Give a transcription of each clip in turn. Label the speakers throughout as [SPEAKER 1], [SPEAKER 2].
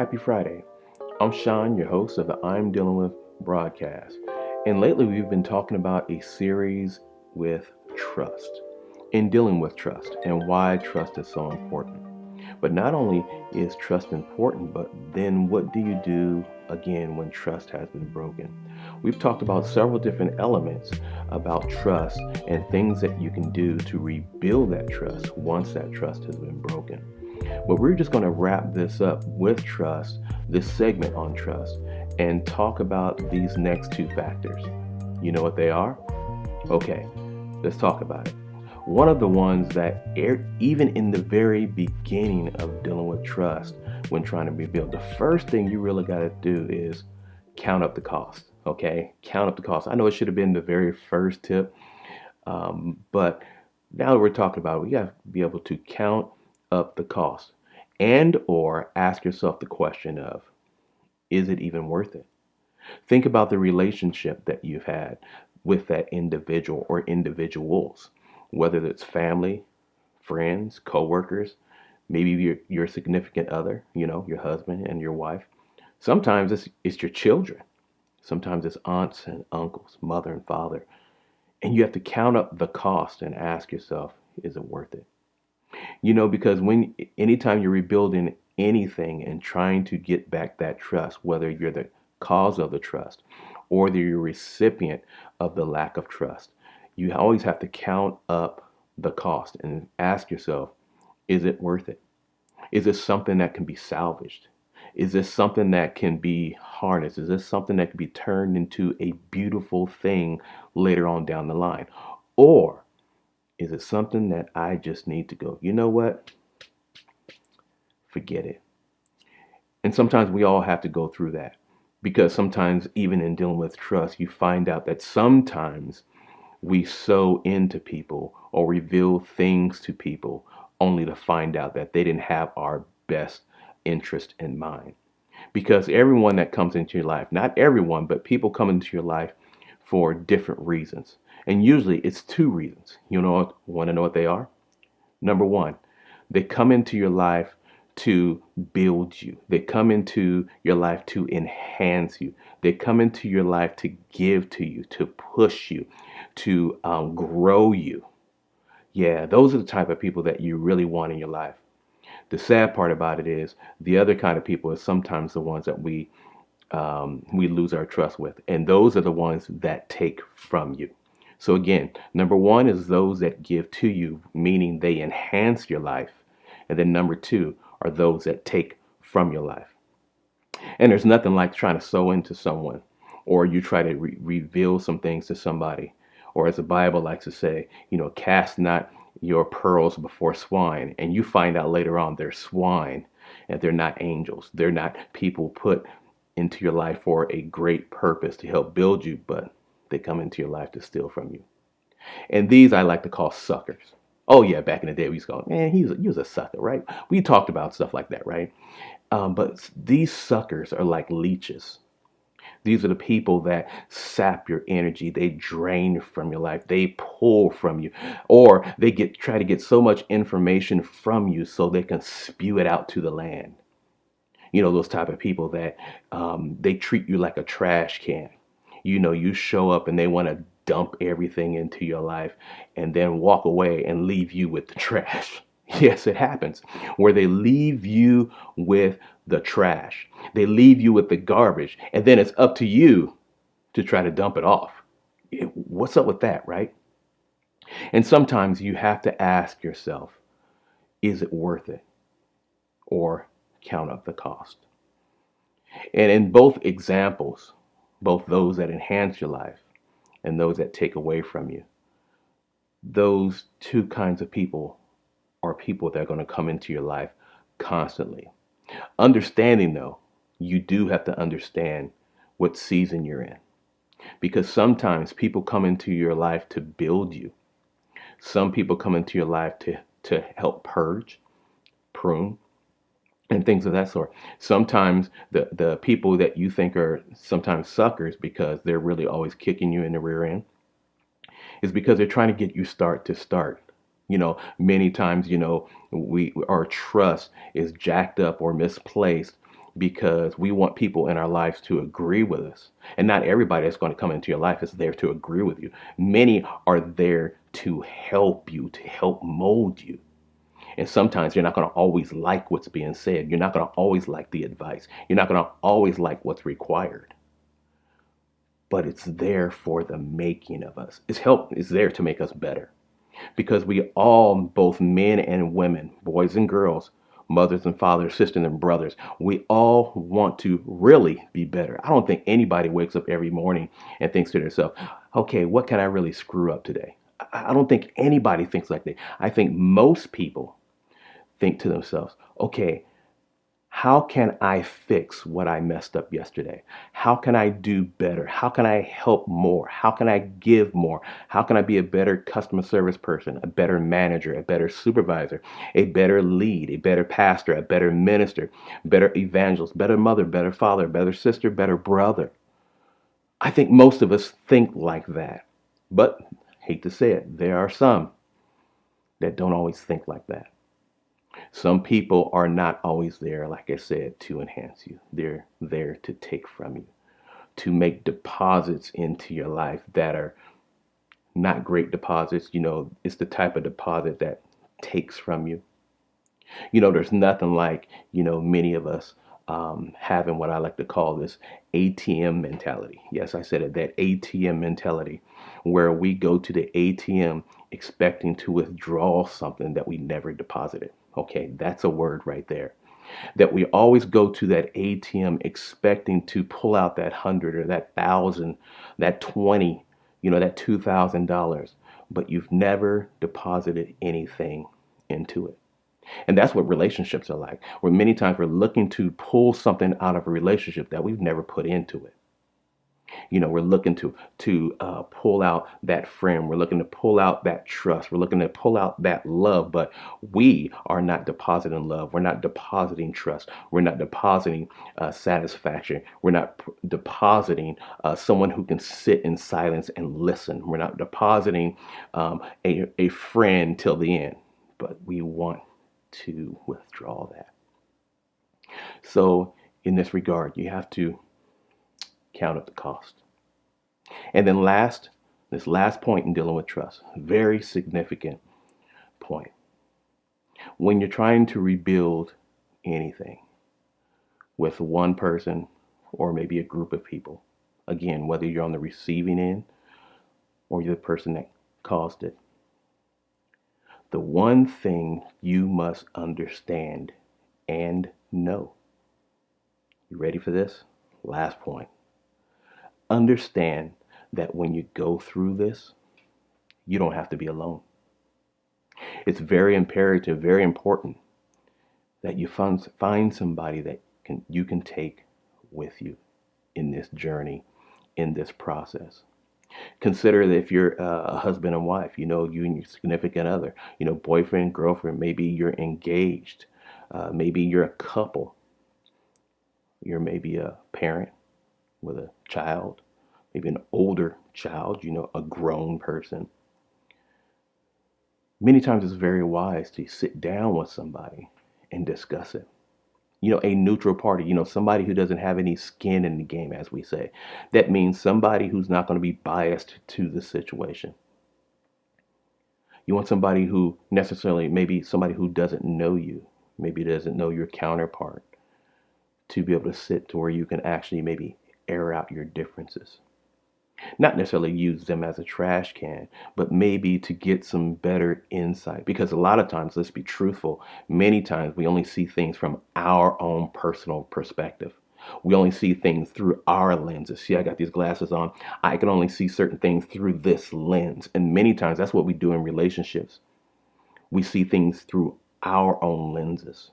[SPEAKER 1] Happy Friday. I'm Shon, your host of the I'm Dealing With broadcast. And lately we've been talking about a series with trust, in dealing with trust, and why trust is so important. But not only is trust important, but then what do you do again when trust has been broken? We've talked about several different elements about trust and things that you can do to rebuild that trust once that trust has been broken. But we're just going to wrap this up with trust, this segment on trust, and talk about these next two factors. You know what they are? Okay, let's talk about it. One of the ones that even in the very beginning of dealing with trust, when trying to rebuild, the first thing you really got to do is count up the cost. Okay, count up the cost. I know it should have been the very first tip, but now that we're talking about it, we got to be able to count up the cost and or ask yourself the question of, is it even worth it? Think about the relationship that you've had with that individual or individuals, whether it's family, friends, coworkers, maybe your significant other, your husband and your wife. Sometimes it's your children. Sometimes it's aunts and uncles, mother and father. And you have to count up the cost and ask yourself, is it worth it? Because anytime you're rebuilding anything and trying to get back that trust, whether you're the cause of the trust or the recipient of the lack of trust, you always have to count up the cost and ask yourself, is it worth it? Is this something that can be salvaged? Is this something that can be harnessed? Is this something that can be turned into a beautiful thing later on down the line? Or is it something that I just need to go, you know what? Forget it. And sometimes we all have to go through that because sometimes, even in dealing with trust, you find out that sometimes we sow into people or reveal things to people only to find out that they didn't have our best interest in mind. Because everyone that comes into your life, not everyone, but people come into your life for different reasons. And usually it's two reasons. Want to know what they are? Number one, they come into your life to build you. They come into your life to enhance you. They come into your life to give to you, to push you, to grow you. Yeah, those are the type of people that you really want in your life. The sad part about it is the other kind of people is sometimes the ones that we lose our trust with, and those are the ones that take from you. So again, number one is those that give to you, meaning they enhance your life, and then number two are those that take from your life. And there's nothing like trying to sow into someone, or you try to reveal some things to somebody, or as the Bible likes to say, cast not your pearls before swine, and you find out later on they're swine, and they're not angels. They're not people put into your life for a great purpose to help build you, but they come into your life to steal from you. And these I like to call suckers. Oh yeah, back in the day we used to call, man, he was a sucker, right? We talked about stuff like that, right? But these suckers are like leeches. These are the people that sap your energy. They drain from your life. They pull from you, or they try to get so much information from you so they can spew it out to the land. Those type of people that they treat you like a trash can. You show up and they want to dump everything into your life and then walk away and leave you with the trash. Yes, it happens where they leave you with the trash. They leave you with the garbage, and then it's up to you to try to dump it off. What's up with that, right? And sometimes you have to ask yourself, is it worth it? Or count up the cost. And in both examples, both those that enhance your life and those that take away from you, those two kinds of people are people that are going to come into your life constantly. Understanding, though, you do have to understand what season you're in. Because sometimes people come into your life to build you. Some people come into your life to help purge, prune, and things of that sort. Sometimes the people that you think are sometimes suckers because they're really always kicking you in the rear end is because they're trying to get you to start. Many times, our trust is jacked up or misplaced because we want people in our lives to agree with us. And not everybody that's going to come into your life is there to agree with you. Many are there to help you, to help mold you. And sometimes you're not going to always like what's being said. You're not going to always like the advice. You're not going to always like what's required. But it's there for the making of us. It's there to make us better. Because we all, both men and women, boys and girls, mothers and fathers, sisters and brothers, we all want to really be better. I don't think anybody wakes up every morning and thinks to themselves, okay, what can I really screw up today? I don't think anybody thinks like that. I think most people think to themselves, okay, how can I fix what I messed up yesterday? How can I do better? How can I help more? How can I give more? How can I be a better customer service person, a better manager, a better supervisor, a better lead, a better pastor, a better minister, better evangelist, better mother, better father, better sister, better brother? I think most of us think like that. But hate to say it, there are some that don't always think like that. Some people are not always there, like I said, to enhance you. They're there to take from you, to make deposits into your life that are not great deposits. It's the type of deposit that takes from you. There's nothing like, many of us having what I like to call this ATM mentality. Yes, I said it, that ATM mentality, where we go to the ATM expecting to withdraw something that we never deposited. Okay, that's a word right there. That we always go to that ATM expecting to pull out that 100 or that 1,000, that 20, that $2,000, but you've never deposited anything into it. And that's what relationships are like. Where many times we're looking to pull something out of a relationship that we've never put into it. We're looking to pull out that friend. We're looking to pull out that trust. We're looking to pull out that love, but we are not depositing love. We're not depositing trust. We're not depositing satisfaction. We're not depositing someone who can sit in silence and listen. We're not depositing a friend till the end, but we want to withdraw that. So in this regard, you have to count up the cost. And then this last point in dealing with trust, very significant point. When you're trying to rebuild anything with one person or maybe a group of people, again, whether you're on the receiving end or you're the person that caused it, the one thing you must understand and know. You ready for this? Last point. Understand that when you go through this, you don't have to be alone. It's very imperative, very important that you find somebody that you can take with you in this journey, in this process. Consider that if you're a husband and wife, you and your significant other, boyfriend, girlfriend, maybe you're engaged, maybe you're a couple, you're maybe a parent with a child, maybe an older child, a grown person. Many times it's very wise to sit down with somebody and discuss it. A neutral party, somebody who doesn't have any skin in the game, as we say. That means somebody who's not going to be biased to the situation. You want somebody who necessarily, maybe somebody who doesn't know you, maybe doesn't know your counterpart, to be able to sit to where you can actually maybe air out your differences. Not necessarily use them as a trash can, but maybe to get some better insight. Because a lot of times, let's be truthful, many times we only see things from our own personal perspective. We only see things through our lenses. See, I got these glasses on. I can only see certain things through this lens. And many times that's what we do in relationships. We see things through our own lenses.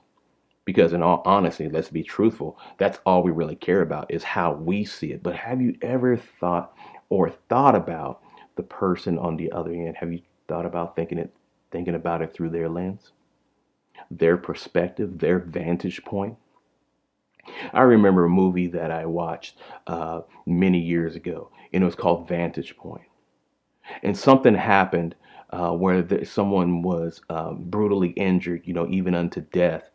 [SPEAKER 1] Because in all honesty, let's be truthful, that's all we really care about is how we see it. But have you ever thought about the person on the other end? Have you thought about thinking about it through their lens, their perspective, their vantage point? I remember a movie that I watched many years ago, and it was called Vantage Point. And something happened where someone was brutally injured, even unto death.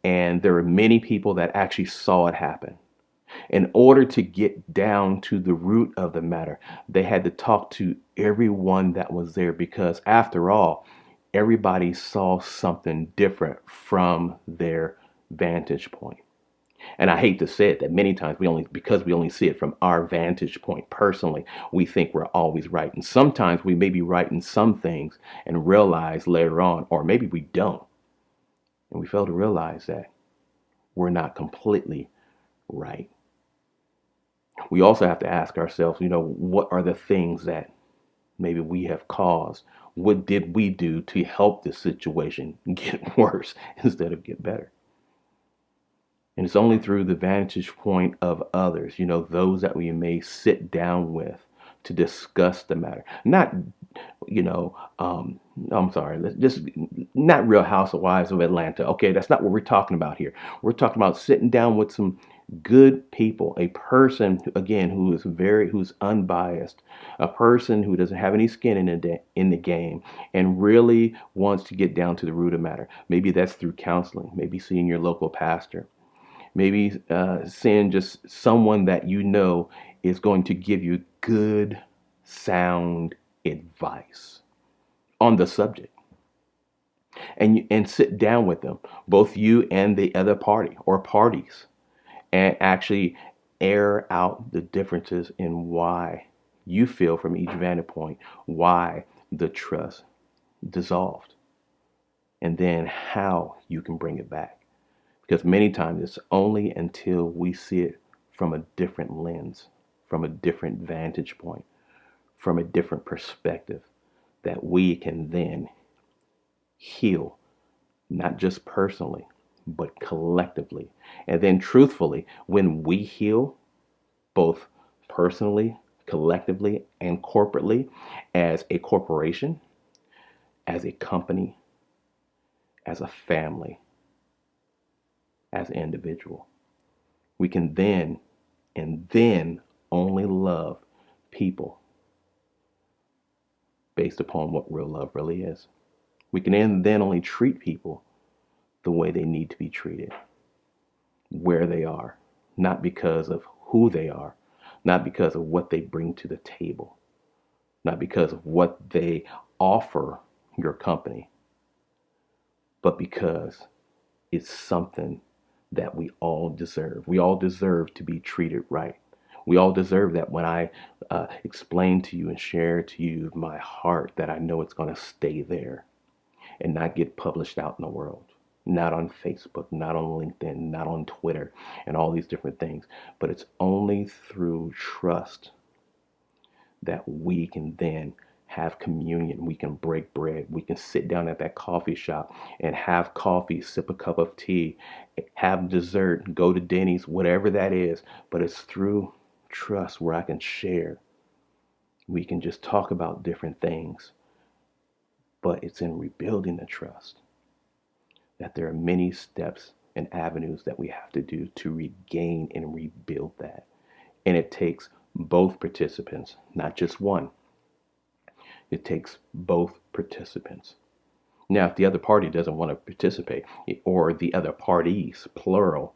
[SPEAKER 1] And there were many people that actually saw it happen. In order to get down to the root of the matter, they had to talk to everyone that was there because, after all, everybody saw something different from their vantage point. And I hate to say it that many times because we only see it from our vantage point personally, we think we're always right. And sometimes we may be right in some things and realize later on, or maybe we don't, and we fail to realize that we're not completely right. We also have to ask ourselves, what are the things that maybe we have caused? What did we do to help this situation get worse instead of get better? And it's only through the vantage point of others, those that we may sit down with to discuss the matter. Not, I'm sorry, just not Real Housewives of Atlanta. Okay, that's not what we're talking about here. We're talking about sitting down with some good people, a person, again, who's unbiased, a person who doesn't have any skin in the game and really wants to get down to the root of matter. Maybe that's through counseling, maybe seeing your local pastor, maybe seeing just someone that is going to give you good, sound advice on the subject, and sit down with them, both you and the other party or parties, and actually air out the differences in why you feel from each vantage point why the trust dissolved, and then how you can bring it back. Because many times it's only until we see it from a different lens, from a different vantage point, from a different perspective, that we can then heal, not just personally, but collectively. And then truthfully, when we heal, both personally, collectively, and corporately, as a corporation, as a company, as a family, as an individual, we can then only love people based upon what real love really is. We can then only treat people the way they need to be treated, where they are, not because of who they are, not because of what they bring to the table, not because of what they offer your company, but because it's something that we all deserve. We all deserve to be treated right. We all deserve that when I explain to you and share to you my heart, that I know it's going to stay there and not get published out in the world. Not on Facebook, not on LinkedIn, not on Twitter, and all these different things. But it's only through trust that we can then have communion. We can break bread. We can sit down at that coffee shop and have coffee, sip a cup of tea, have dessert, go to Denny's, whatever that is. But it's through trust where I can share. We can just talk about different things. But it's in rebuilding the trust that there are many steps and avenues that we have to do to regain and rebuild that. And it takes both participants, not just one. It takes both participants. Now, if the other party doesn't want to participate, or the other parties, plural,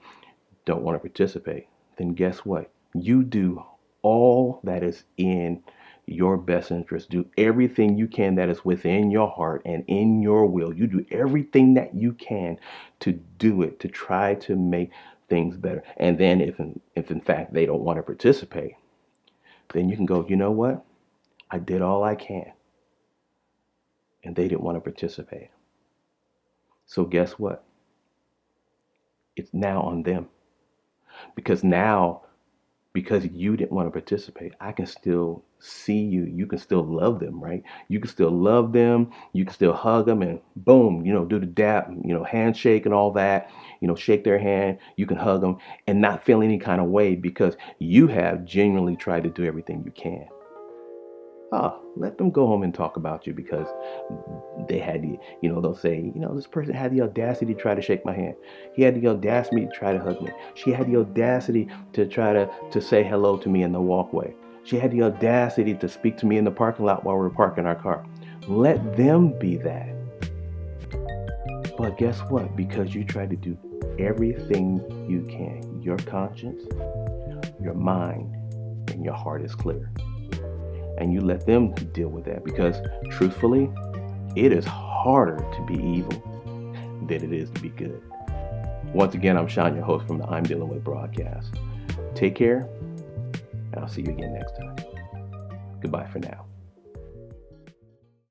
[SPEAKER 1] don't want to participate, then guess what? You do all that is in your best interest. Do everything you can that is within your heart and in your will. You do everything that you can to do it, to try to make things better. And then if in fact they don't want to participate, then you can go, you know what? I did all I can. And they didn't want to participate. So guess what? It's now on them. Because you didn't want to participate, I can still see you. You can still love them, right? You can still love them. You can still hug them and boom, do the dap, handshake and all that, shake their hand. You can hug them and not feel any kind of way because you have genuinely tried to do everything you can. Let them go home and talk about you because they had they'll say, this person had the audacity to try to shake my hand. He had the audacity to try to hug me. She had the audacity to try to say hello to me in the walkway. She had the audacity to speak to me in the parking lot while we were parking our car. Let them be that. But guess what? Because you tried to do everything you can. Your conscience, your mind, and your heart is clear. And you let them deal with that, because truthfully, it is harder to be evil than it is to be good. Once again, I'm Shon, your host from the I'm Dealing With broadcast. Take care, and I'll see you again next time. Goodbye for now.